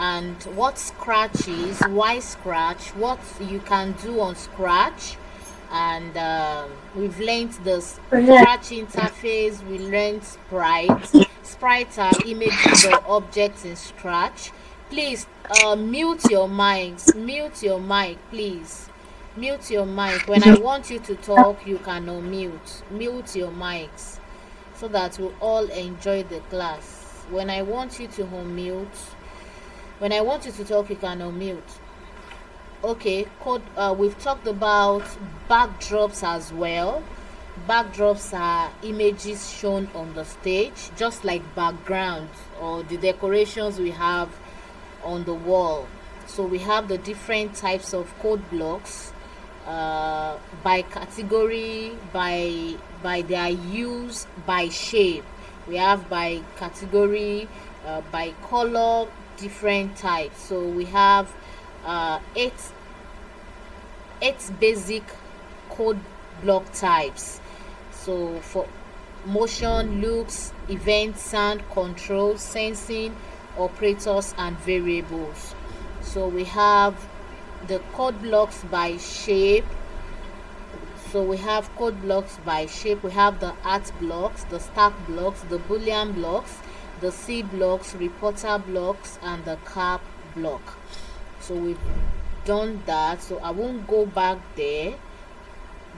and what Scratch is, why Scratch, what you can do on Scratch, and we've learned the Scratch interface. We learned sprites. Sprites are images or objects in Scratch. Please mute your mics. Mute your mic, please. Mute your mic. When I want you to talk, you can unmute. Mute your mics so that we all enjoy the class. When I want you to talk, you can unmute. Okay, code. We've talked about backdrops as well. Backdrops are images shown on the stage, just like backgrounds or the decorations we have on the wall. So we have the different types of code blocks by category, by their use, by shape. We have by category, by color, different types. So we have eight basic code block types. So for motion, looks, event, sound, control, sensing, operators, and variables. So we have the code blocks by shape. So we have code blocks by shape. We have the art blocks, the stack blocks, the boolean blocks, the C blocks, reporter blocks, and the cap block. So we've done that, so I won't go back there,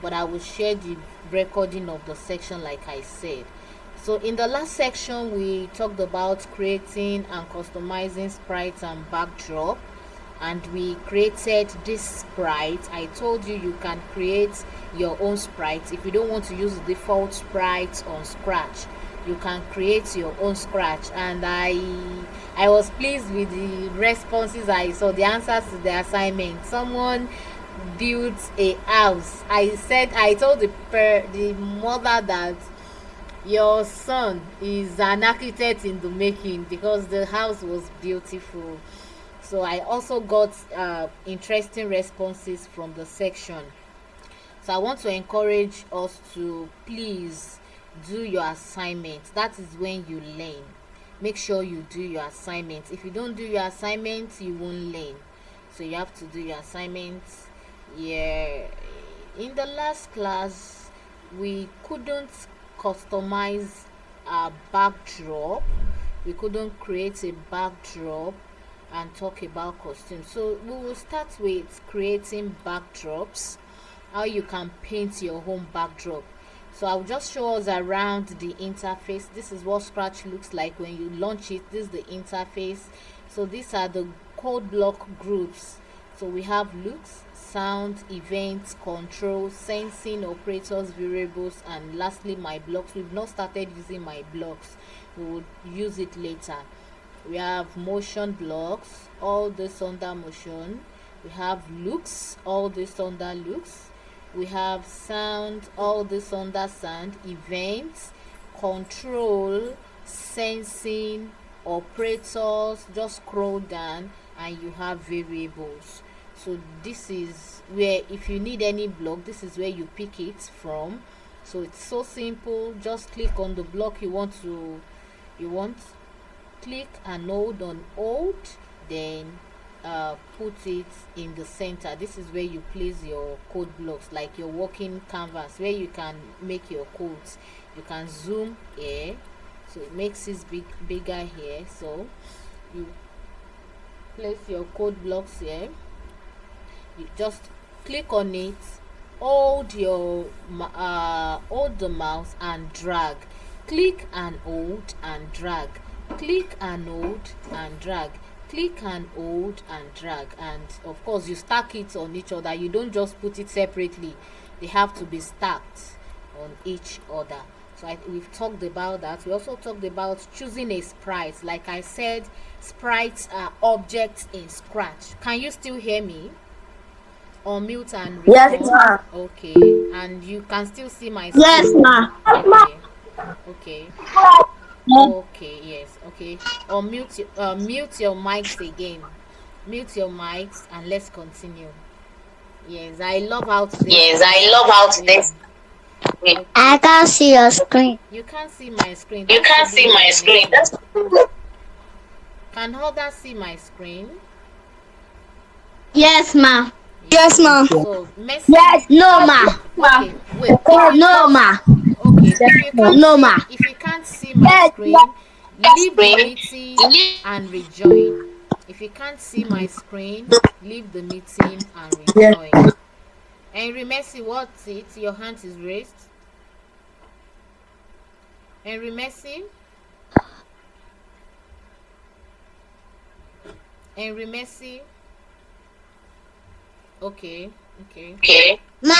but I will share the recording of the section like I said. So in the last section we talked about creating and customizing sprites and backdrop, and we created this sprite. I told you you can create your own sprite. If you don't want to use the default sprite on Scratch, you can create your own Scratch. And I was pleased with the responses I saw, the answers to the assignment. Someone built a house. I told the mother that your son is an architect in the making because the house was beautiful. So I also got interesting responses from the section. So I want to encourage us to please do your assignment. That is when you learn. Make sure you do your assignments. If you don't do your assignments, you won't learn. So you have to do your assignments. Yeah. In the last class, we couldn't customize a backdrop. We couldn't create a backdrop and talk about costumes. So we will start with creating backdrops, how you can paint your home backdrop. So I'll just show us around the interface. This is what Scratch looks like when you launch it. This is the interface. So these are the code block groups. So we have looks, sound, events, control, sensing, operators, variables, and lastly my blocks. We've not started using my blocks. We will use it later. We have motion blocks, all this under motion. We have looks, all this under looks. We have sound, all this under sound. Events, control, sensing, operators. Just scroll down and you have variables. So this is where, if you need any block, this is where you pick it from. So it's so simple. Just click on the block you want, click and hold on Alt, then put it in the center. This is where you place your code blocks, like your working canvas where you can make your codes. You can zoom here, so it makes it bigger here. So you place your code blocks here. You just click on it, hold the mouse and drag. Click and hold and drag. Click and hold and drag. Click and hold and drag. And of course you stack it on each other. You don't just put it separately. They have to be stacked on each other. So we've talked about that. We also talked about choosing a sprite. Like I said, sprites are objects in Scratch. Can you still hear me? Unmute and Yes, respond. ma. Okay, and you can still see my Yes, screen. ma. Okay, okay, okay, yes, okay. Mute your mics again. Mute your mics and let's continue. Yes, I love how today's Yes, class I is love how going. today's. I Okay, can't see your screen. you can't see my screen. You That's can't probably see your my screen. network. Can others see my screen? Yes, ma. Yes, Yes. ma'am. So Messi. Yes, no, ma. Okay, wait. If you No, can't, ma. okay, No, ma. if you can't see my screen, leave the meeting and rejoin. If you can't see my screen, leave the meeting and Yes. rejoin. Henry Messi, what's it? Your hand is raised. Henry Messi, Henry Messi. Okay, okay. Ma.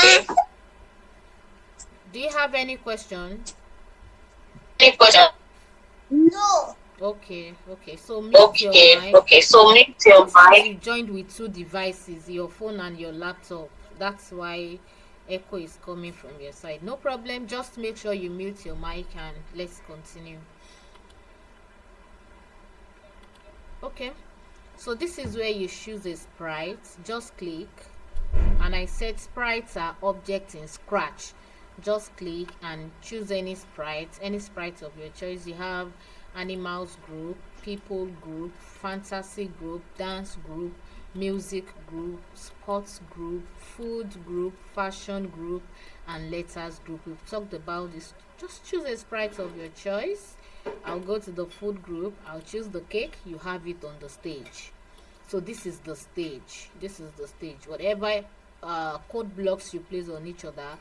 Do you have any question? No. Okay, okay. So mute your mic. Since you joined with two devices, your phone and your laptop, that's why echo is coming from your side. No problem. Just make sure you mute your mic and let's continue. Okay. So this is where you choose a sprite. Just click, and I said sprites are objects in Scratch. Just click and choose any sprite of your choice. You have animals group, people group, fantasy group, dance group, music group, sports group, food group, fashion group, and letters group. We've talked about this. Just choose a sprite of your choice. I'll go to the food group. I'll choose the cake. You have it on the stage. So this is the stage. This is the stage. Whatever code blocks you place on each other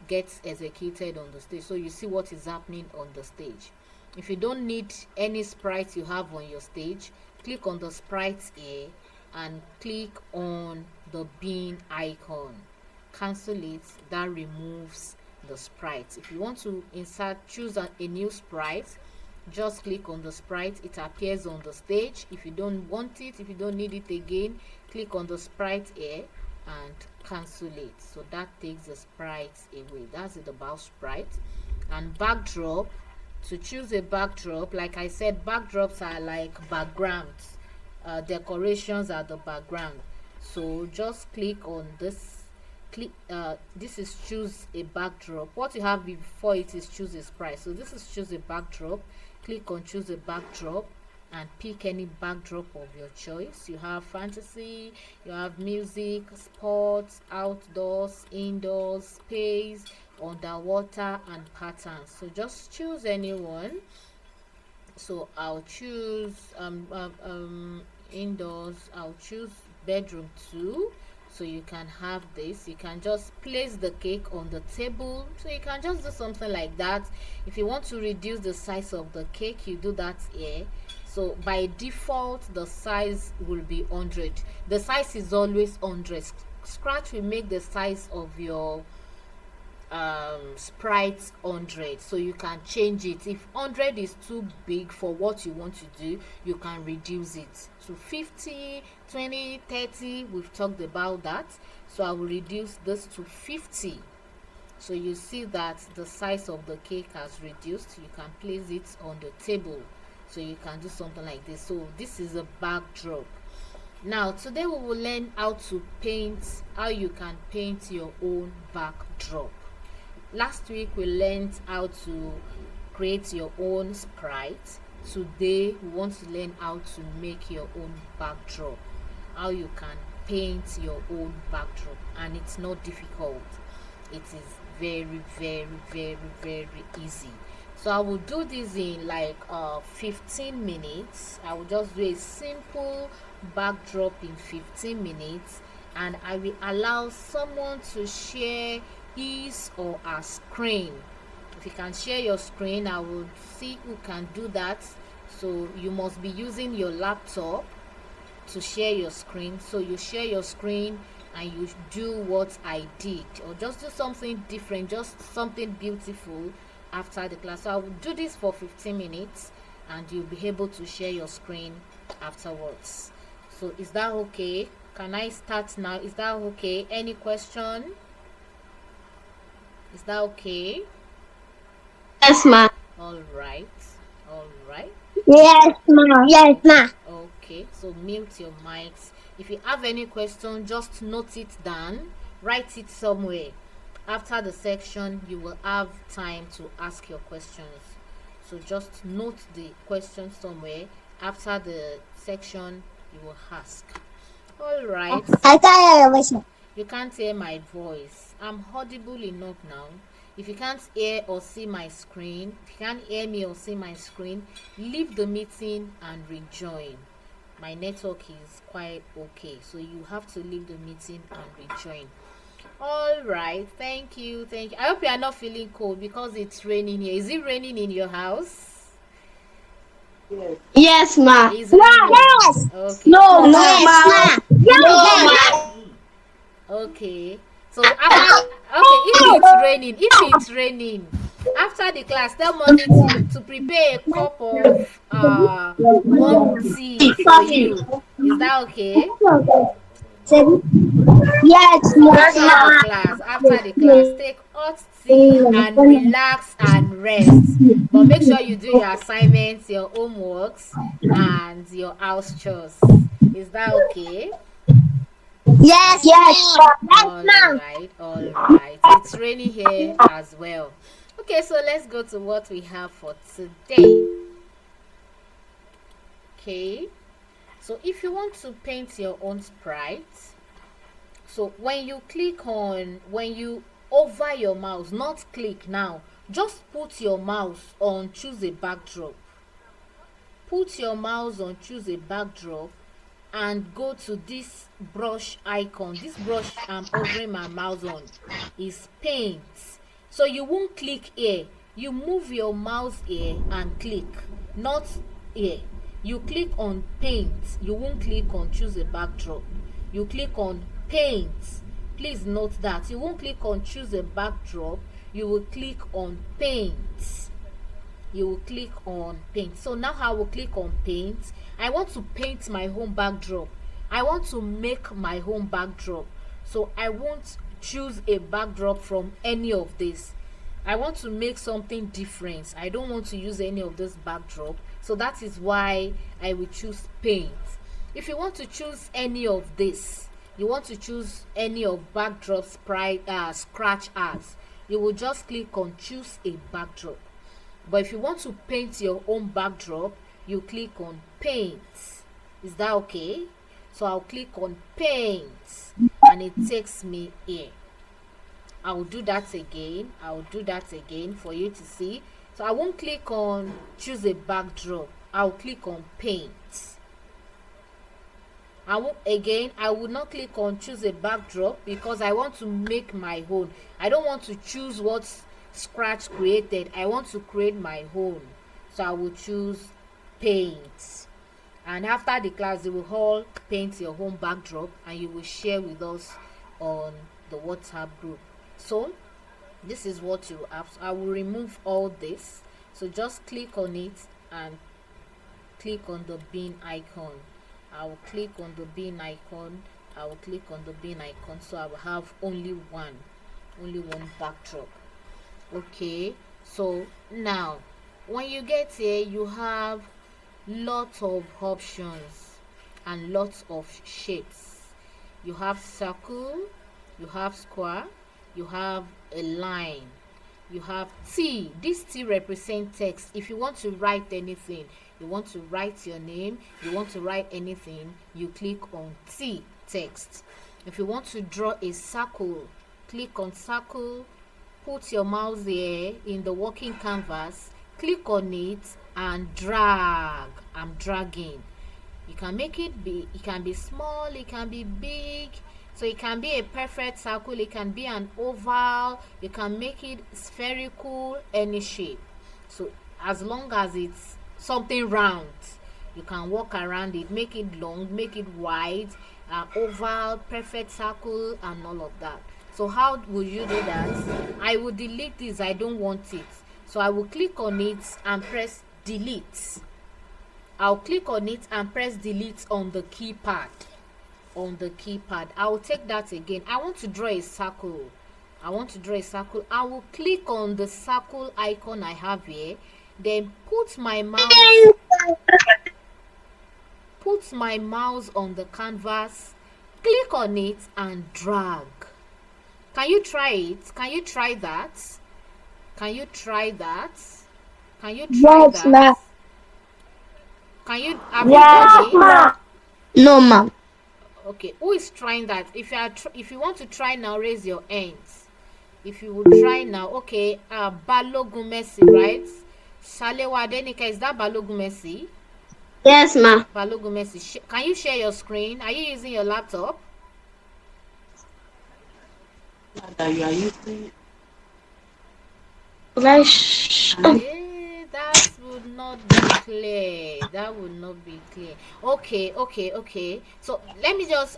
gets executed on the stage. So you see what is happening on the stage. If you don't need any sprite you have on your stage, click on the sprites here and click on the bin icon. Cancel it. That removes the sprite. If you want to insert, choose a new sprite, just click on the sprite. It appears on the stage. If you don't want it, if you don't need it again, click on the sprite here and cancel it. So that takes the sprite away. That's it about sprite. And backdrop, to choose a backdrop, like I said, backdrops are like backgrounds. Decorations are the background. So just click on this. This is choose a backdrop. What you have before it is choose a sprite. So this is choose a backdrop. Click on choose a backdrop and pick any backdrop of your choice. You have fantasy, you have music, sports, outdoors, indoors, space, underwater, and patterns. So just choose any one. So I'll choose indoors. I'll choose bedroom 2. So you can have this. You can just place the cake on the table. So you can just do something like that. If you want to reduce the size of the cake, you do that here. So by default the size will be 100. The size is always 100. Scratch will make the size of your sprite 100, so you can change it. If 100 is too big for what you want to do, you can reduce it to 50, 20, 30. We've talked about that. So I will reduce this to 50. So you see that the size of the cake has reduced. You can place it on the table. So you can do something like this. So this is a backdrop. Now today we will learn how to paint, how you can paint your own backdrop. Last week we learned how to create your own sprite. Today we want to learn how to make your own backdrop, how you can paint your own backdrop, and it's not difficult. It is very, very, very, very easy. So I will do this in like 15 minutes. I will just do a simple backdrop in 15 minutes, and I will allow someone to share his or her screen. If you can share your screen, I will see who can do that. So you must be using your laptop to share your screen. So you share your screen and you do what I did, or just do something different, just something beautiful after the class. So I will do this for 15 minutes and you'll be able to share your screen afterwards. So is that okay? Can I start now? Is that okay? Any question? Is that okay? Yes, ma. All right. All right. Yes, ma. Yes, ma. Okay. So mute your mics. If you have any question, just note it down. Write it somewhere. After the section, you will have time to ask your questions. So just note the question somewhere After the section, you will ask. All right. I can't hear your voice, ma. You can't hear my voice. I'm audible enough now. If you can't hear or see my screen, if you can't hear me or see my screen, leave the meeting and rejoin. My network is quite okay, so you have to leave the meeting and rejoin. All right, thank you. I hope you are not feeling cold because it's raining here. Is it raining in your house? Yes, ma. It's raining. Yes. Okay. No, yes, ma. No, ma. Okay. So after, okay, if it's raining, after the class, tell mommy to prepare a cup of warm tea for you. Is that okay? Yes, So ma. after the class, take hot tea and relax and rest. But make sure you do your assignments, your homeworks, and your house chores. Is that okay? Yes, All ma. right, all right. It's raining here as well. Okay, so let's go to what we have for today. Okay, so if you want to paint your own sprite, so when you over your mouse, not click now, just put your mouse on choose a backdrop. Put your mouse on choose a backdrop and go to this brush icon. This brush I'm hovering my mouse on is paint. So you won't click here. You move your mouse here and click, not here. You click on paint. You won't click on choose a backdrop. You click on paint. Please note that you won't click on choose a backdrop. You will click on paint. You will click on paint. So now I will click on paint. I want to paint my home backdrop. I want to make my home backdrop. So I won't choose a backdrop from any of this. I want to make something different. I don't want to use any of this backdrop. So that is why I will choose paint. If you want to choose any of this, you want to choose any of backdrop sprite scratch arts, you will just click on choose a backdrop. But if you want to paint your own backdrop, you click on paint. Is that okay? So I'll click on paint and it takes me here. I'll do that again for you to see. So I won't click on choose a backdrop. I'll click on paint. I will not click on choose a backdrop because I want to make my own. I don't want to choose what Scratch created. I want to create my own. So I will choose paint. And after the class, you will all paint your home backdrop and you will share with us on the WhatsApp group. So this is what you have. So I will remove all this. So just click on it and click on the bin icon. I will click on the bin icon. I will click on the bin icon. So I will have only one backdrop. Okay, so now when you get here, you have lots of options and lots of shapes. You have circle, you have square, you have a line, you have T. This T represents text. If you want to write anything, you want to write your name, you want to write anything, you click on T, text. If you want to draw a circle, click on circle, put your mouse here in the working canvas, click on it and drag. I'm dragging. You can make it big, it can be small, it can be big. So it can be a perfect circle, it can be an oval, you can make it spherical, any shape. So as long as it's something round, you can walk around it, make it long, make it wide, oval, perfect circle, and all of that. So how will you do that? I will delete this. I don't want it. So I will click on it and press delete. I'll click on it and press delete on the keypad. I will take that again. I want to draw a circle. I will click on the circle icon I have here. Then put my mouse on the canvas. Click on it and drag. Can you try it? Can you try that? Have you done it? No, ma'am. Okay, who is trying that? If you want to try now, raise your hands. If you will try now, okay. Balogun Messi, right? Shalewa Adenika, is that Balogun Messi? Yes, ma. Balogun Messi, can you share your screen? Are you using your laptop? That you are using. That would not be clear. That would not be clear. Okay. So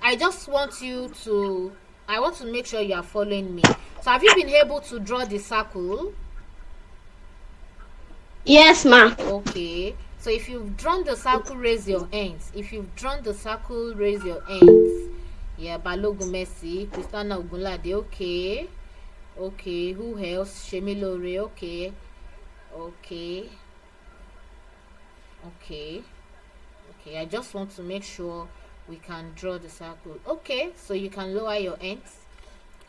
I just want you to, I want to make sure you are following me. So have you been able to draw the circle? Yes, ma. Okay. So if you've drawn the circle, raise your hands. If you've drawn the circle, raise your hands. Yeah, Balogun Messi, Christiana Ogunlade, okay. Okay, who else? Shemilore, okay. Okay. I just want to make sure we can draw the circle. Okay, so you can lower your hands.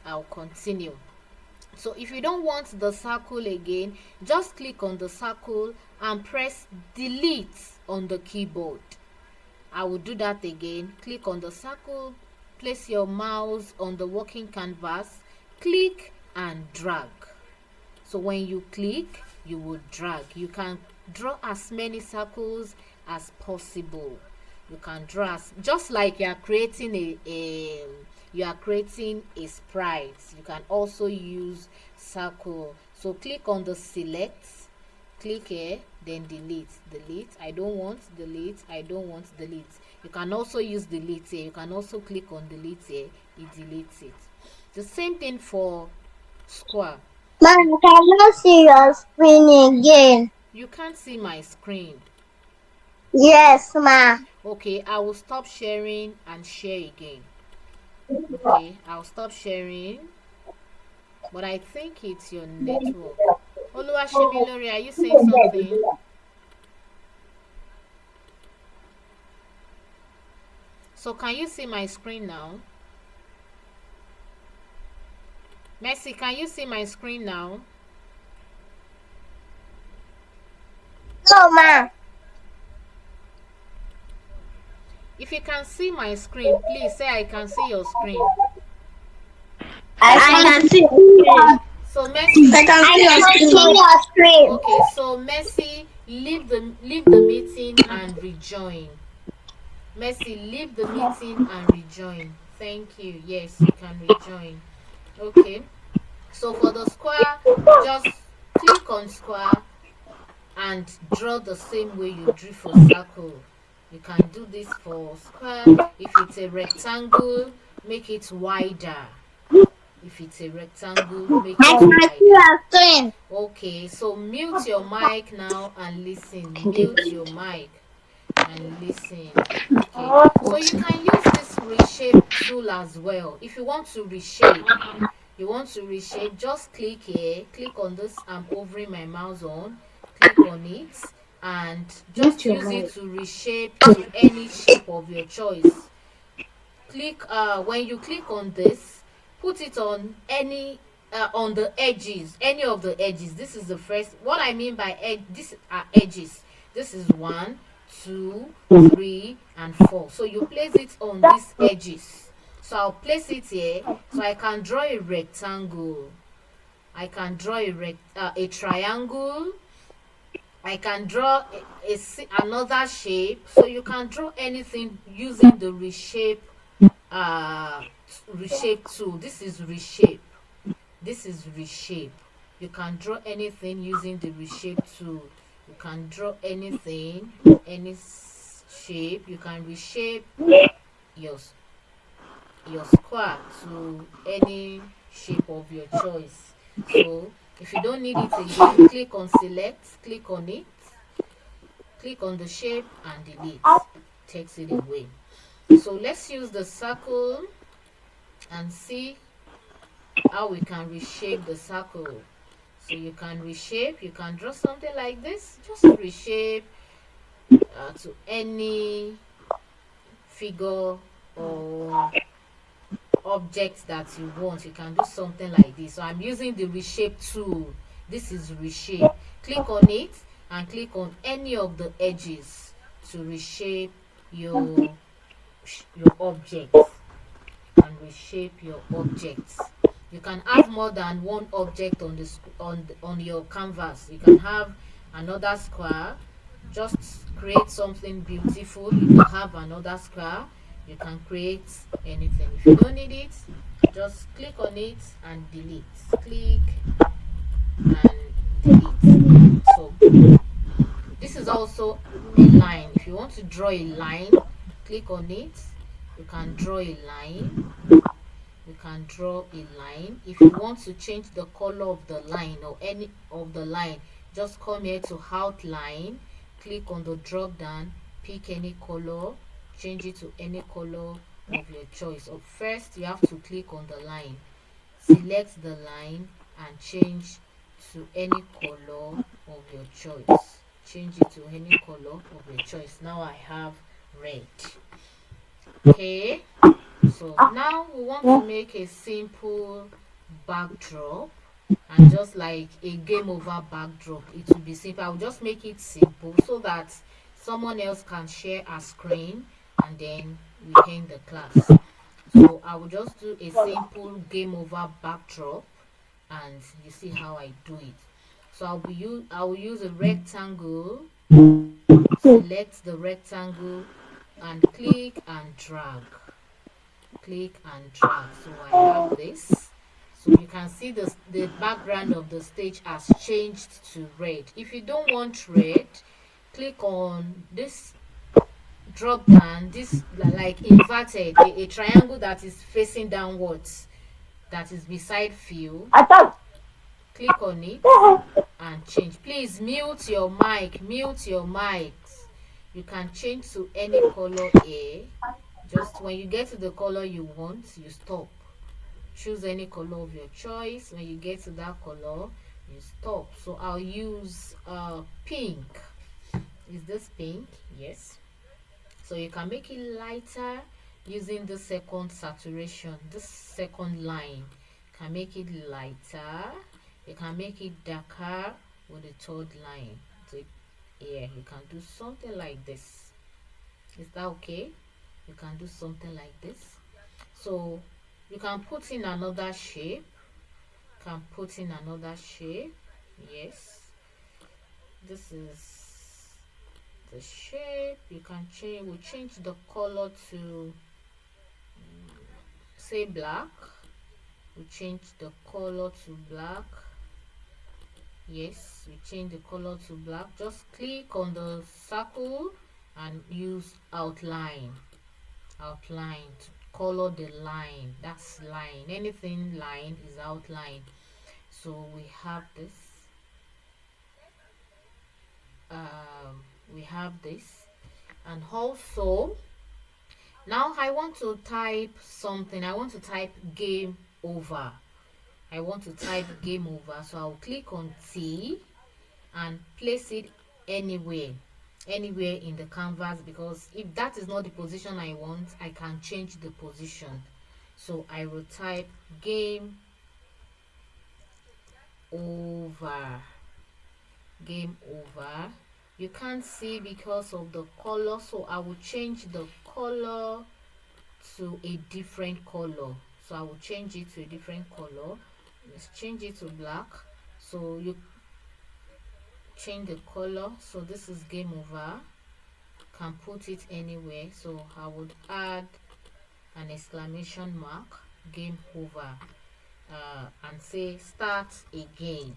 I'll continue. So if you don't want the circle again, just click on the circle and press delete on the keyboard. I will do that again. Click on the circle, place your mouse on the working canvas, click and drag. So when you click, you will drag. You can draw as many circles as possible. You can draw just like you are creating a sprite. You can also use circle. So click on the select, click here, then delete. I don't want delete. You can also use delete here. You can also click on delete here, it deletes it. The same thing for square. Ma'am, can you see your screen again? You can't see my screen. Yes, ma. Okay, I will stop sharing and share again. Okay, I'll stop sharing, but I think it's your network. Oluwashemilore, are you saying something? So can you see my screen now? Messi, can you see my screen now? No, ma. If you can see my screen, please say I can see your screen. I can see. So Messi, I can see your screen. okay, so Messi, leave the meeting and rejoin. Messi, leave the meeting and rejoin. Thank you. Yes, you can rejoin. Okay. So for the square, just click on square and draw the same way you drew for circle. You can do this for square. If it's a rectangle, make it wider. If it's a rectangle, make I it can see wider. your screen. Okay, so mute your mic now and listen. Mute your mic and listen. Okay, so you can use this reshape tool as well. If you want to reshape, just click here, click on this. I'm hovering my mouse on, click on it, and just use it to reshape to any shape of your choice. Click when you click on this, put it on any on the edges, any of the edges. This is the first. What I mean by edge, these are edges. This is 1, 2, 3, and 4. So you place it on these edges. So I'll place it here, so I can draw a rectangle. I can draw a triangle. I can draw another shape. So you can draw anything using the reshape tool. This is reshape. You can draw anything using the reshape tool. You can draw anything, any shape. You can reshape your square to any shape of your choice. So if you don't need it again, click on select, click on it, click on the shape and delete. Takes it away. So let's use the circle and see how we can reshape the circle. So you can reshape, you can draw something like this. Just reshape to any figure or object that you want. You can do something like this. So I'm using the reshape tool. This is reshape. Click on it and click on any of the edges to reshape your your objects. You can reshape your objects. You can have more than one object on on your canvas. You can have another square. Just create something beautiful. You can have another square. You can create anything. If you don't need it, just click on it and delete. Click and delete. So this is also a line. If you want to draw a line, click on it. You can draw a line. You can draw a line. If you want to change the color of the line or any of the line, just come here to outline, click on the drop down, pick any color, change it to any color of your choice. So first you have to click on the line, select the line and change to any color of your choice. Change it to any color of your choice. Now I have red. Okay, so now we want to make a simple backdrop, and just like a game over backdrop, it will be simple. I'll just make it simple so that someone else can share a screen and then we end the class. So I will just do a simple game over backdrop and you see how I do it. So I will use a rectangle, select the rectangle and click and drag. Click and drag. So I have this. So you can see the background of the stage has changed to red. If you don't want red, click on this drop down, this like inverted, a triangle that is facing downwards, that is beside fill. Click on it and change. Please mute your mic, mute your mics. You can change to any color here. Just when you get to the color you want, you stop. Choose any color of your choice. When you get to that color, you stop. So I'll use pink. Is this pink? Yes. So you can make it lighter using the second saturation, this second line. You can make it lighter. You can make it darker with the third line. So yeah, you can do something like this. Is that okay? You can do something like this. So you can put in another shape. Can put in another shape. Yes, this is the shape. You can change. We change the color to say black. We change the color to black. Yes, we change the color to black. Just click on the circle and use outline. Outline to color the line. That's line. Anything line is outline. So we have this. We have this, and also now I want to type something. I want to type game over. I want to type game over. So I'll click on T and place it anywhere in the canvas, because if that is not the position I want, I can change the position. So I will type game over. Game over. You can't see because of the color, so I will change the color to a different color. So I will change it to a different color. Let's change it to black. So you change the color. So this is game over. Can put it anywhere. So I would add an exclamation mark, game over, and say start again.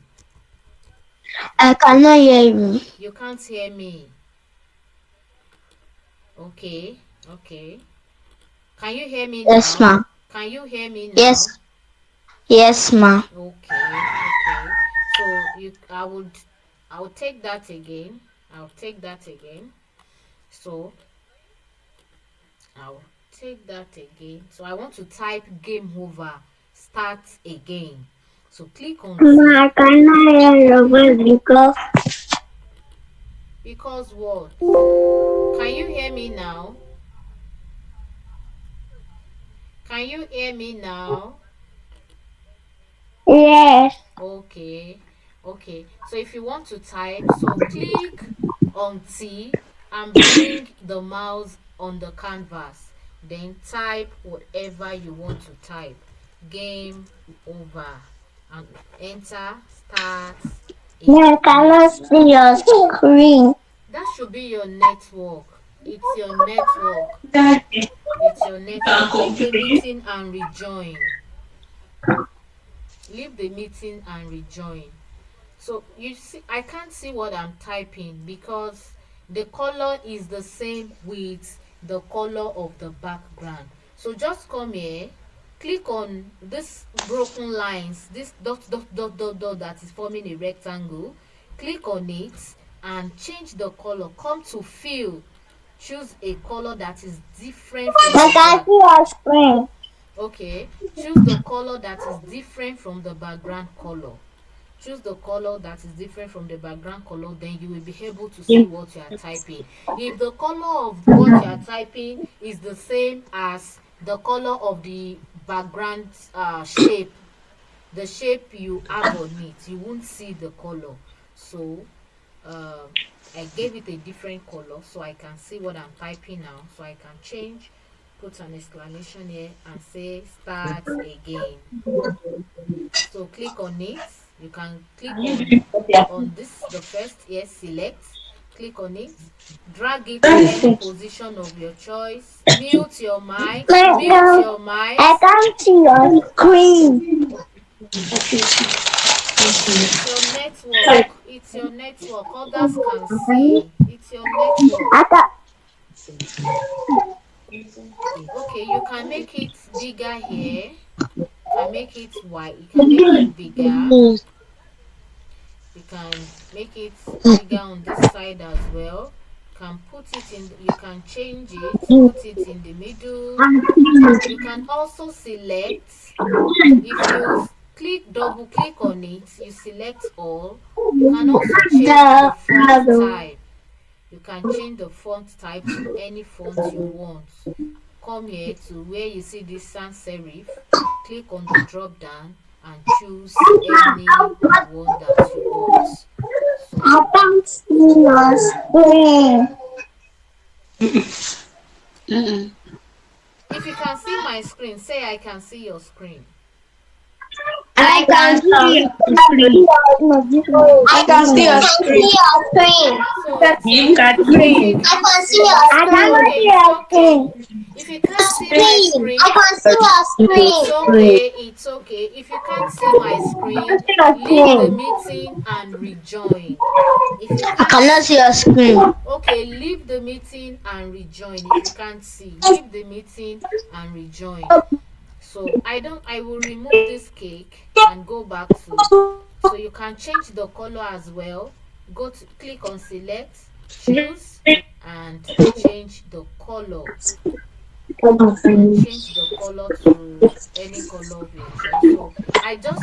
I cannot hear you. You can't hear me. Okay, okay. Can you hear me Yes, now? ma'am. Can you hear me now? Yes. Yes, ma'am. Okay, okay. So I would take that again. I'll take that again. So I'll take that again. So I want to type game over, start again. So click on Ma, T. I cannot hear your voice Because what? Can you hear me now? Can you hear me now? yes. Okay, okay. So if you want to type, so click on T and bring the mouse on the canvas. Then type whatever you want to type. Game over. And enter, start I again. cannot see your screen. That should be your network. It's your network. That It's your network. Leave the meeting and rejoin. Leave the meeting and rejoin. So you see, I can't see what I'm typing because the color is the same with the color of the background. So just come here, click on this broken lines, this dot that is forming a rectangle. Click on it and change the color. Come to fill, choose a color that is different from I the can back. see your screen. Okay, choose the color that is different from the background color. Choose the color that is different from the background color, then you will be able to see what you are typing. If the color of what you are typing is the same as the color of the background shape, the shape you have on it, you won't see the color. So uh, I gave it a different color so I can see what I'm typing now. So I can change, put an exclamation here and say start again. So click on it. You can click on this, the first here, select, click on it, drag it to any position of your choice, mute your mics, mute Madam, your I mics. can't see your screen. It's your network. It's your network. Others can see. It's your network. I can Okay, you can make it bigger here. You can make it white. You can make it bigger. You can make it bigger on this side as well. You can put it in, you can change it, put it in the middle. You can also select, if you click, double click on it, you select all. You can also change the font type. You can change the font type to any font you want. Come here to where you see this sans serif, click on the drop down and choose any one that you want. I So can't see your screen. if you can see my screen, say I can see your screen. I can see your screen. I can see your screen. So it's you if got you green. can't see my I screen, cannot okay, see it's your okay. screen. If you can't see my screen, I can see your it's screen. okay, it's okay. If you can't see my screen, leave the meeting and rejoin. If you I can't cannot see your screen. okay, leave the meeting and rejoin. If you can't see, leave the meeting and rejoin. So I will remove this cake and go back to, so you can change the color as well. Go to click on select, choose and change the color. You can change the color to any color of your choice. So I just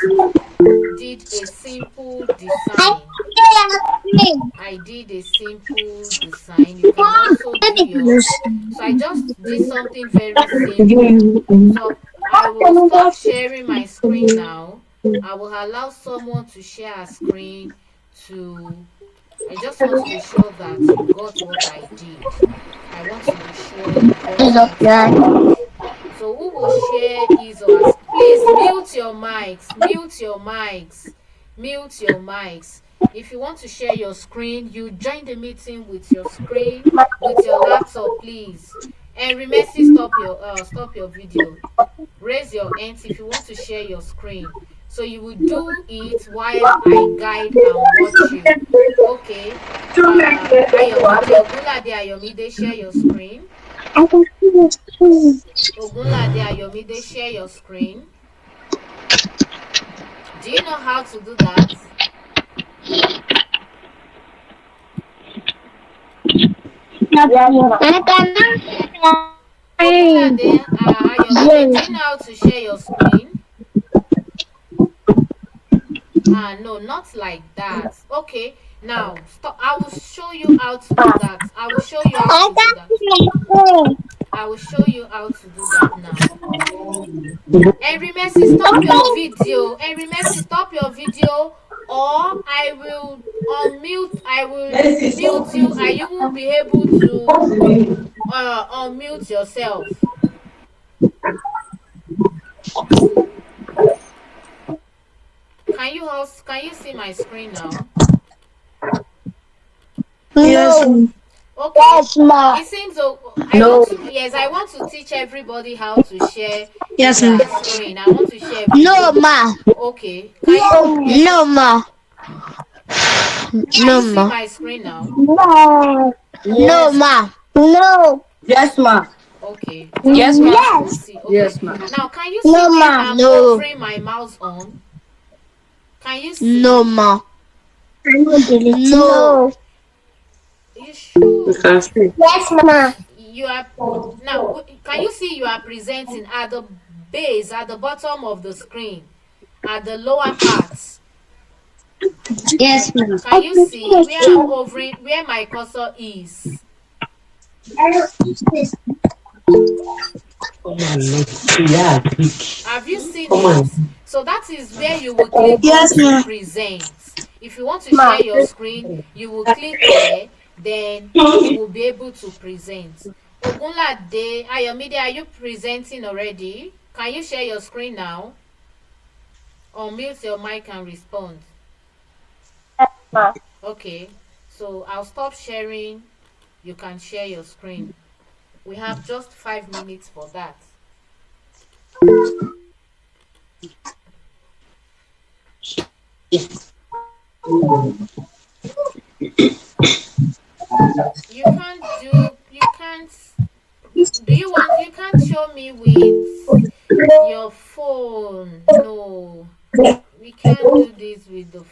did a simple I design. can see your screen. I did a simple design. You can also do yours. So I just did something very simple. So I will stop sharing my screen now. I will allow someone to share a screen to, I just want to be sure that you got what I did. I want to be sure you got It's what I okay. did. So who will share his or her? Please mute your mics. Mute your mics. Mute your mics. If you want to share your screen, you join the meeting with your screen, with your laptop, please. And remember, stop your video. Raise your hands if you want to share your screen. So you will do it while I guide and watch you. Okay. Ayomide, Ogunlade Ayomide, share your screen. I can see your screen. Ogunlade Ayomide, share your screen. Do you know how to do that? I cannot see your screen. Ogunlade Ayomide, do you know how to share your screen? No, not like that. Okay, now stop. I will show you how to do that. I will show you how I to do can that. see your screen. I will show you how to do that now. And remember, stop your video. And remember, stop your video or I will unmute. I will mute you, and you will be able to unmute yourself. Can you see my screen now? Yes. Okay. It seems No. I want to teach everybody how to share Yes, ma'am. their screen. I want to share No, video. ma. Okay. No, ma. Can No, you see ma. my screen now? No. No, Yes. ma. No. Yes, ma. Okay. Just Yes, wait. ma. You will Yes. see. Okay. Yes, ma. Now, can you see No, where ma. I'm No. hovering my mouse on? Can you No, see? ma. No. You We should. can see. Yes, ma. You are now. Can you see you are presenting at the base, at the bottom of the screen, at the lower part? Yes, ma. Can you see where I'm hovering, where my cursor is? Come on, let's see. Yeah, big. Have you seen Come it? on. So that is where you will click on Yes, to ma. present. If you want to share your screen, you will click there, then you will be able to present. Ogunlade Ayomide, are you presenting already? Can you share your screen now? Unmute your mic and respond. Okay, so I'll stop sharing. You can share your screen. We have just 5 minutes for that. You can't you can't show me with your phone. No, we can't do this with the